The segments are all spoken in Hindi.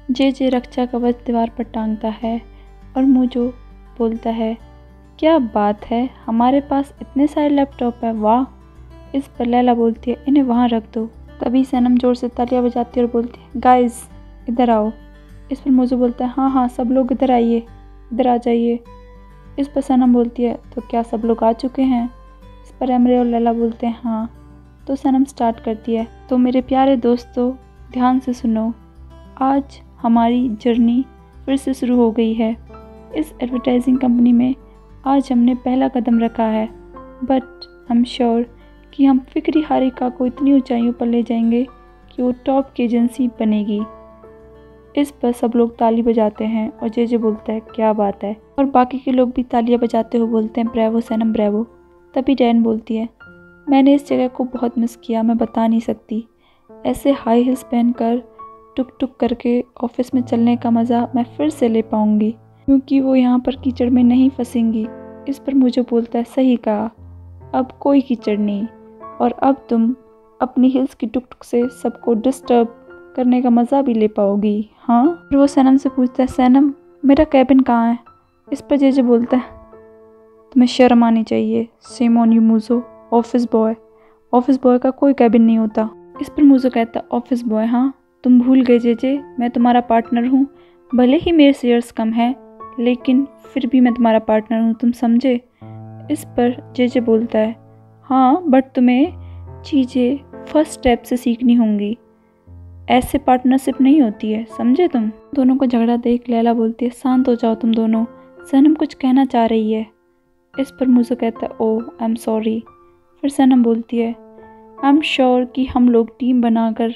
जे रक्षा कवच दीवार पर टांगता है और मोजो बोलता है, क्या बात है, हमारे पास इतने सारे लैपटॉप है, वाह। इस पर लैला बोलती है, इन्हें वहाँ रख दो। तभी सनम जोर से तालियां बजाती है और बोलती है, गाइस इधर आओ। इस पर मोजो बोलता है, हाँ हाँ सब लोग इधर आइए, इधर आ जाइए। इस पर सनम बोलती है, तो क्या सब लोग आ चुके हैं? इस पर एमरे और लैला बोलते हैं, हाँ। तो सनम स्टार्ट करती है, तो मेरे प्यारे दोस्तों ध्यान से सुनो, आज हमारी जर्नी फिर से शुरू हो गई है। इस एडवर्टाइजिंग कंपनी में आज हमने पहला कदम रखा है, बट आई एम श्योर कि हम फिक्री हारिका को इतनी ऊंचाइयों पर ले जाएंगे कि वो टॉप की एजेंसी बनेगी। इस पर सब लोग ताली बजाते हैं और जे बोलता है, क्या बात है। और बाकी के लोग भी तालियां बजाते हुए बोलते हैं, ब्रेवो सनम ब्रेवो। तभी डैन बोलती है, मैंने इस जगह को बहुत मिस किया, मैं बता नहीं सकती। ऐसे हाई हिल्स पहनकर टुक टुक करके ऑफिस में चलने का मज़ा मैं फिर से ले पाऊंगी, क्योंकि वो यहाँ पर कीचड़ में नहीं फंसेंगी। इस पर मुझे बोलता है, सही कहा, अब कोई कीचड़ नहीं, और अब तुम अपनी हिल्स की टुक टुक से सबको डिस्टर्ब करने का मज़ा भी ले पाओगी, हाँ। फिर वो सनम से पूछता है, सनम मेरा कैबिन कहाँ है? इस पर जे बोलता है, तुम्हें शर्म आनी चाहिए, सेम ऑन यू मूजो, ऑफिस बॉय का कोई कैबिन नहीं होता। इस पर मूजो कहता है, ऑफिस बॉय, हाँ तुम भूल गए जे, मैं तुम्हारा पार्टनर हूँ। भले ही मेरे शेयर्स कम हैं, लेकिन फिर भी मैं तुम्हारा पार्टनर हूँ, तुम समझे? इस पर जे बोलता है, हाँ बट तुम्हें चीज़ें फर्स्ट स्टेप से सीखनी होंगी, ऐसे पार्टनरशिप नहीं होती है, समझे तुम? दोनों को झगड़ा देख लैला बोलती है, शांत हो जाओ तुम दोनों, सनम कुछ कहना चाह रही है। इस पर मूजो कहता है, ओह आई एम सॉरी। फिर सनम बोलती है, आई एम श्योर कि हम लोग टीम बनाकर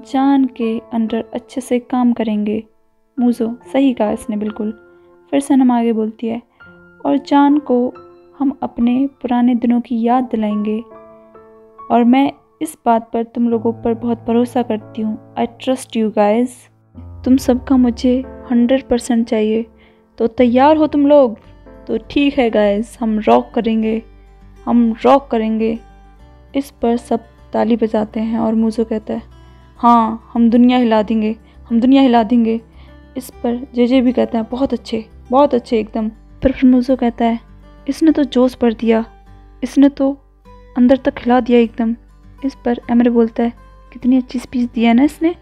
जान के अंडर अच्छे से काम करेंगे। मूजो सही कहा इसने, बिल्कुल। फिर सनम आगे बोलती है, और जान को हम अपने पुराने दिनों की याद दिलाएंगे, और मैं इस बात पर तुम लोगों पर बहुत भरोसा करती हूँ। I trust you guys. तुम सबका मुझे 100% चाहिए, तो तैयार हो तुम लोग? तो ठीक है गाइज, हम रॉक करेंगे। इस पर सब ताली बजाते हैं और मूजो कहता है, हाँ हम दुनिया हिला देंगे। इस पर जे भी कहता है, बहुत अच्छे एकदम। पर फिर मूजो कहता है, इसने तो जोश भर दिया, इसने तो अंदर तक हिला दिया एकदम। इस पर एमरे बोलता है, कितनी अच्छी स्पीच दी है ना इसने।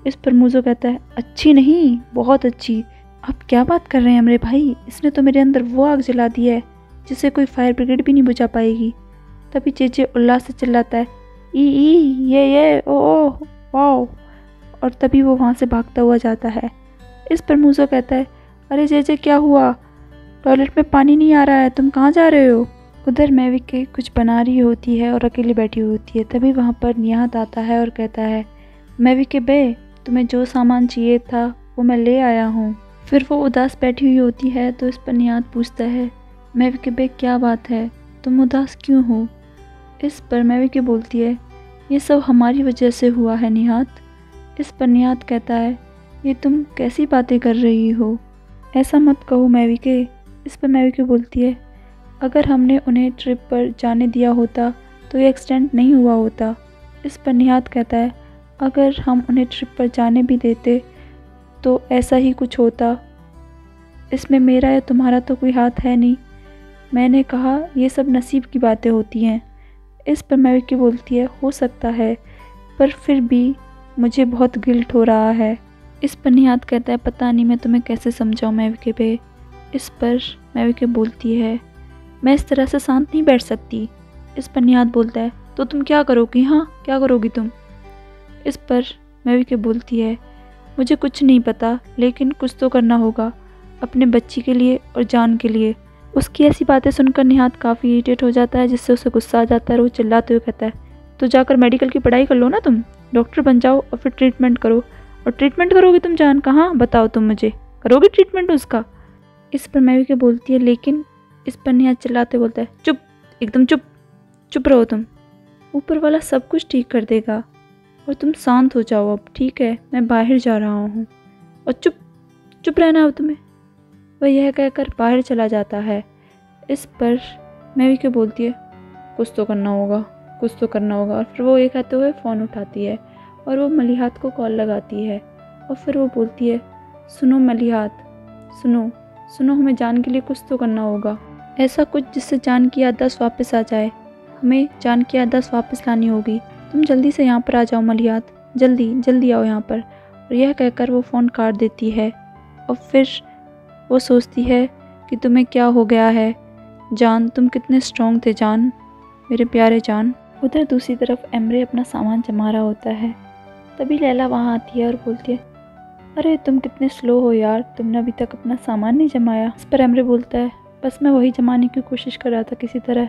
इस पर मूजो कहता है, अच्छी नहीं बहुत अच्छी। आप क्या बात कर रहे हैं एमरे भाई, इसने तो मेरे अंदर वो आग जला दी है जिसे कोई फायर ब्रिगेड भी नहीं बुझा पाएगी। तभी जे उल्लास से चिल्लाता है, ई ये ओ वाओ, और तभी वो वहाँ से भागता हुआ जाता है। इस पर मूजो कहता है, अरे जे क्या हुआ, टॉयलेट में पानी नहीं आ रहा है, तुम कहाँ जा रहे हो? उधर मैविके कुछ बना रही होती है और अकेली बैठी होती है। तभी वहाँ पर निहात आता है और कहता है, मैविके बे, तुम्हें जो सामान चाहिए था वो मैं ले आया हूँ। फिर वो उदास बैठी हुई होती है, तो इस पर निहात पूछता है, मैविके बे क्या बात है, तुम उदास क्यों हो? इस पर मैविके बोलती है, ये सब हमारी वजह से हुआ है निहात। इस पर निहात कहता है, ये तुम कैसी बातें कर रही हो, ऐसा मत कहो मैविके। इस पर मैविके बोलती है, अगर हमने उन्हें ट्रिप पर जाने दिया होता तो ये एक्सीडेंट नहीं हुआ होता। इस पर निहात कहता है, अगर हम उन्हें ट्रिप पर जाने भी देते तो ऐसा ही कुछ होता, इसमें मेरा या तुम्हारा तो कोई हाथ है नहीं। मैंने कहा ये सब नसीब की बातें होती हैं। इस पर मैविके बोलती है, हो सकता है, पर फिर भी मुझे बहुत गिल्ट हो रहा है। इस पर निहात कहता है, पता नहीं मैं तुम्हें कैसे समझाऊं मैविके पे। इस पर मैविके बोलती है, मैं इस तरह से शांत नहीं बैठ सकती। इस पर निहात बोलता है, तो तुम क्या करोगी? हाँ क्या करोगी तुम? इस पर मैविके बोलती है, मुझे कुछ नहीं पता, लेकिन कुछ तो करना होगा अपने बच्ची के लिए और जान के लिए। उसकी ऐसी बातें सुनकर निहात काफ़ी इरिटेट हो जाता है, जिससे उसे गुस्सा आ जाता है और वो चिल्लाते हुए कहता है, तो जाकर मेडिकल की पढ़ाई कर लो ना, तुम डॉक्टर बन जाओ और फिर ट्रीटमेंट करो। और ट्रीटमेंट करोगी तुम जान? कहाँ बताओ, तुम मुझे करोगी ट्रीटमेंट उसका? इस पर मैविके बोलती है, लेकिन इस पर निहात चिल्लाते बोलता है, चुप, एकदम चुप रहो तुम, ऊपर वाला सब कुछ ठीक कर देगा, और तुम शांत हो जाओ अब, ठीक है? मैं बाहर जा रहा हूँ, और चुप रहना अब तुम्हें। वह यह कहकर बाहर चला जाता है। इस पर मैविके बोलती है, कुछ तो करना होगा। और फिर वो ये कहते हुए फ़ोन उठाती है और वो मलिहात को कॉल लगाती है। और फिर वो बोलती है, सुनो मलिहात, सुनो सुनो, हमें जान के लिए कुछ तो करना होगा, ऐसा कुछ जिससे जान की याददाश्त वापस आ जाए। हमें जान की याददाश्त वापस लानी होगी। तुम जल्दी से यहाँ पर आ जाओ मलिहात, जल्दी जल्दी आओ यहाँ पर। और यह कहकर वो फ़ोन काट देती है। और फिर वो सोचती है कि तुम्हें क्या हो गया है जान, तुम कितने स्ट्रॉन्ग थे जान, मेरे प्यारे जान। उधर दूसरी तरफ एमरे अपना सामान जमा रहा होता है। तभी लैला वहाँ आती है और बोलती है, अरे तुम कितने स्लो हो यार, तुमने अभी तक अपना सामान नहीं जमाया। इस पर एमरे बोलता है, बस मैं वही जमाने की कोशिश कर रहा था किसी तरह।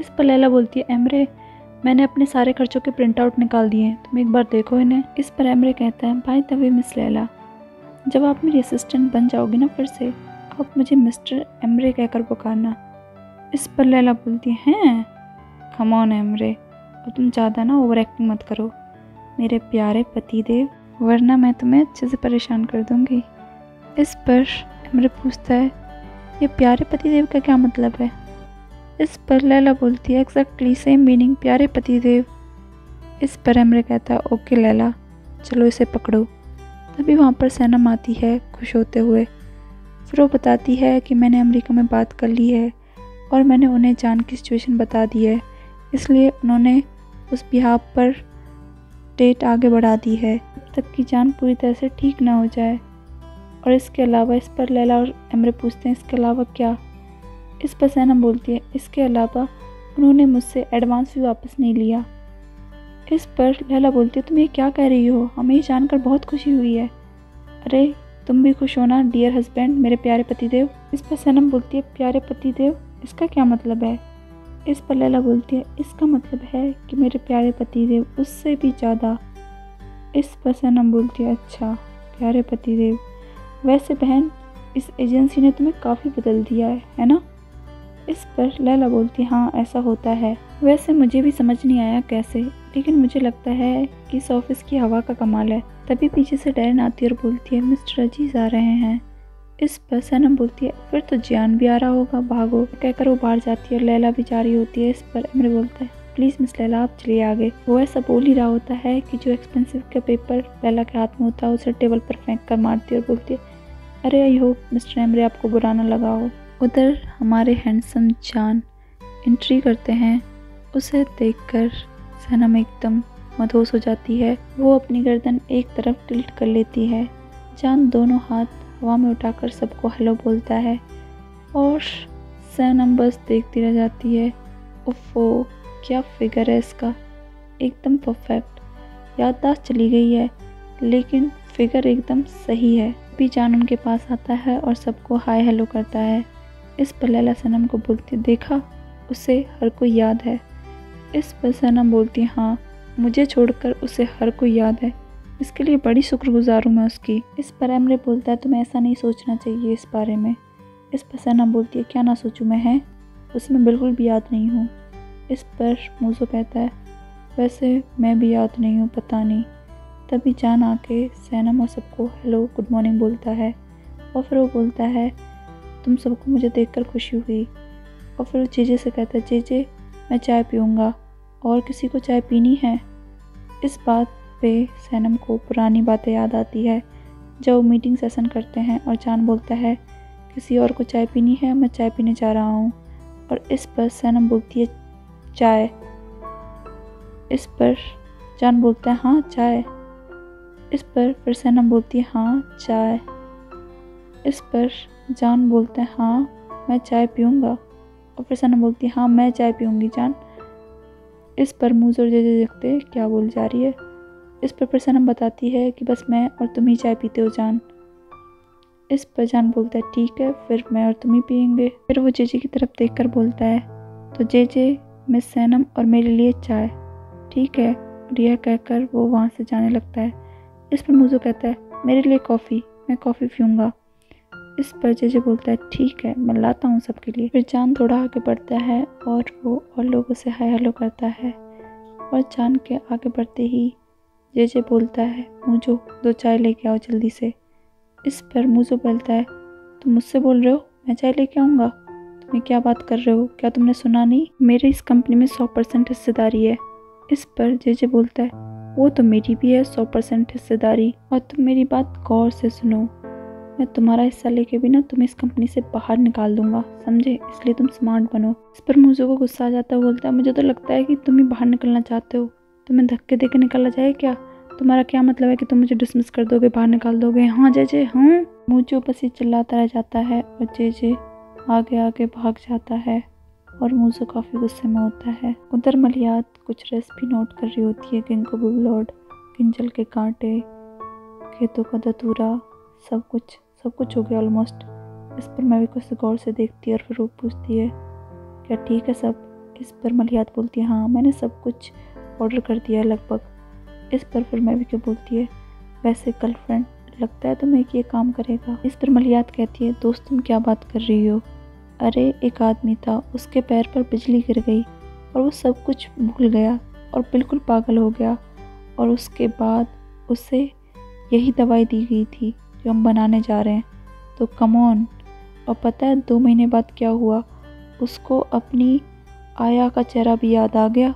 इस पर लैला बोलती है, एमरे मैंने अपने सारे खर्चों के प्रिंट आउट निकाल दिए हैं, तुम एक बार देखो इन्हें। इस पर एमरे कहता है, by the way miss Laila, जब आप मेरी असिस्टेंट बन जाओगी ना फिर से, आप मुझे मिस्टर एमरे कहकर पुकारना। इस पर लैला बोलती है, कम ऑन एमरे, और तुम ज़्यादा ना ओवर एक्टिंग मत करो मेरे प्यारे पतिदेव, वरना मैं तुम्हें अच्छे से परेशान कर दूंगी। इस पर एमरे पूछता है, ये प्यारे पतिदेव का क्या मतलब है। इस पर लैला बोलती है, एग्जैक्टली सेम मीनिंग, प्यारे पतिदेव। इस पर एमरे कहता है, ओके लैला, चलो इसे पकड़ो। तभी वहाँ पर सैनम आती है खुश होते हुए। फिर वो बताती है कि मैंने अमेरिका में बात कर ली है और मैंने उन्हें जान की सिचुएशन बता दी है, इसलिए उन्होंने उस बिहाफ पर डेट आगे बढ़ा दी है जब तक कि जान पूरी तरह से ठीक ना हो जाए। और इसके अलावा, इस पर लैला और एमरे पूछते हैं, इसके अलावा क्या। इस पर सैनम बोलती है, इसके अलावा उन्होंने मुझसे एडवांस भी वापस नहीं लिया। इस पर लैला बोलती है, तुम ये क्या कह रही हो, हमें ये जानकर बहुत खुशी हुई है। अरे तुम भी खुश हो ना डियर हस्बैंड, मेरे प्यारे पतिदेव। इस पर सैनम बोलती है, प्यारे पतिदेव इसका क्या मतलब है। इस पर लैला बोलती है, इसका मतलब है कि मेरे प्यारे पतिदेव उससे भी ज़्यादा। इस पर सैनम बोलती है, अच्छा प्यारे पतिदेव, वैसे बहन इस एजेंसी ने तुम्हें काफ़ी बदल दिया है ना। इस पर लैला बोलती है, हाँ ऐसा होता है, वैसे मुझे भी समझ नहीं आया कैसे, लेकिन मुझे लगता है कि इस ऑफिस की हवा का कमाल है। तभी पीछे से डैरन आती है और बोलती है, मिस्टर अजीज आ रहे हैं। इस पर सैनम बोलती है, फिर तो जियान भी आ रहा होगा, भागो कहकर वो बाहर जाती है और लैला भी जा रही होती है। इस पर एमरे बोलता है, प्लीज़ मिस लैला आप चलिए आगे। वो ऐसा बोल ही रहा होता है कि जो एक्सपेंसिव का पेपर लैला के हाथ में होता है उसे टेबल पर फेंक कर मारती है और बोलती है, अरे आई होप मिस्टर एमरे आपको बुरा ना लगा हो। उधर हमारे हैंडसम जान एंट्री करते हैं। उसे देखकर सैनम एकदम मदहोश हो जाती है। वो अपनी गर्दन एक तरफ टिल्ट कर लेती है। जान दोनों हाथ हवा में उठाकर सबको हेलो बोलता है और सैनम बस देखती रह जाती है। उफ़ो, क्या फिगर है इसका, एकदम परफेक्ट। याददाश्त चली गई है लेकिन फिगर एकदम सही है। भी जान उनके पास आता है और सबको हाय हेलो करता है। इस पर लैला सैनम को बोलती, देखा उसे हर कोई याद है। इस पर सैनम बोलती, हाँ मुझे छोड़कर उसे हर कोई याद है, इसके लिए बड़ी शुक्रगुजार हूँ मैं उसकी। इस पर एमरे बोलता है, तुम्हें ऐसा नहीं सोचना चाहिए इस बारे में। इस पर सैनम बोलती है, क्या ना सोचूं मैं, है उसे मैं बिल्कुल भी याद नहीं हूँ। इस पर मूजो कहता है, वैसे मैं भी याद नहीं हूँ, पता नहीं। तभी जान आके सैनम और सबको हेलो गुड मॉर्निंग बोलता है और फिर वो बोलता है, तुम सबको मुझे देखकर खुशी हुई। और फिर वो जेजे से कहता है, जेजे मैं चाय पीऊँगा, और किसी को चाय पीनी है। इस बात पे सैनम को पुरानी बातें याद आती है जब वो मीटिंग सेशन करते हैं और जान बोलता है, किसी और को चाय पीनी है, मैं चाय पीने जा रहा हूँ। और इस पर सैनम बोलती है, चाय। इस पर जान बोलता है, हाँ चाय। इस पर फिर सैनम बोलती है, हाँ चाय। इस पर जान बोलता है, हाँ मैं चाय पीऊँगा। और फिर सैनम बोलती है, हाँ मैं चाय पीऊँगी जान। इस पर मूजो और जेजे देखते क्या बोल जा रही है। इस पर सैनम बताती है कि बस मैं और तुम ही चाय पीते हो जान। इस पर जान बोलता है, ठीक है फिर मैं और तुम ही पियेंगे। फिर वो जेजे की तरफ देखकर बोलता है, तो जेजे मिस सैनम और मेरे लिए चाय, ठीक है। और यह कहकर वो वहाँ से जाने लगता है। इस पर मूजो कहता है, मेरे लिए कॉफ़ी, मैं कॉफ़ी पीऊँगा। इस पर जेजे बोलता है, ठीक है मैं लाता हूँ सबके लिए। फिर जान थोड़ा आगे बढ़ता है और वो और लोगों से हाय हेलो करता है। और जान के आगे बढ़ते ही जेजे बोलता है, मूजो 2 चाय लेके आओ जल्दी से। इस पर मूजो बोलता है, तुम मुझसे बोल रहे हो, मैं चाय लेके आऊँगा, तुम क्या बात कर रहे हो, क्या तुमने सुना नहीं, मेरे इस कंपनी में 100% हिस्सेदारी है। इस पर जेजे बोलता है, वो तो मेरी भी है 100% हिस्सेदारी। और तुम मेरी बात गौर से सुनो, मैं तुम्हारा हिस्सा लेके भी ना तुम्हें इस कंपनी से बाहर निकाल दूंगा, समझे? इसलिए तुम स्मार्ट बनो। इस पर मुझे को गुस्सा आ जाता है, बोलता है मुझे तो लगता है कि तुम ही बाहर निकलना चाहते हो। तुम्हें धक्के देके निकाला जाए क्या? तुम्हारा क्या मतलब है कि तुम मुझे डिसमिस कर दोगे, बाहर निकाल दोगे? हाँ जे हाँ। मुझे बस ये चिल्लाता रह जाता है और जे आगे आगे भाग जाता है और मुझे काफ़ी गुस्से में होता है। उधर मलियात कुछ रेसिपी नोट कर रही होती है, गिंको बिबलोड, किंजल के कांटे, खेतों का धतूरा, सब कुछ हो गया ऑलमोस्ट। इस पर मैं भी कुछ गौर से देखती है और फिर वो पूछती है क्या ठीक है सब? इस पर मलियात बोलती है हाँ मैंने सब कुछ ऑर्डर कर दिया है लगभग। इस पर फिर मैं भी क्या बोलती है वैसे गर्लफ्रेंड लगता है तुम्हें कि ये काम करेगा? इस पर मलियात कहती है दोस्त तुम क्या बात कर रही हो? अरे एक आदमी था, उसके पैर पर बिजली गिर गई और वो सब कुछ भूल गया और बिल्कुल पागल हो गया और उसके बाद उसे यही दवाई दी गई थी जो हम बनाने जा रहे हैं। तो कम ऑन। और पता है 2 महीने बाद क्या हुआ? उसको अपनी आया का चेहरा भी याद आ गया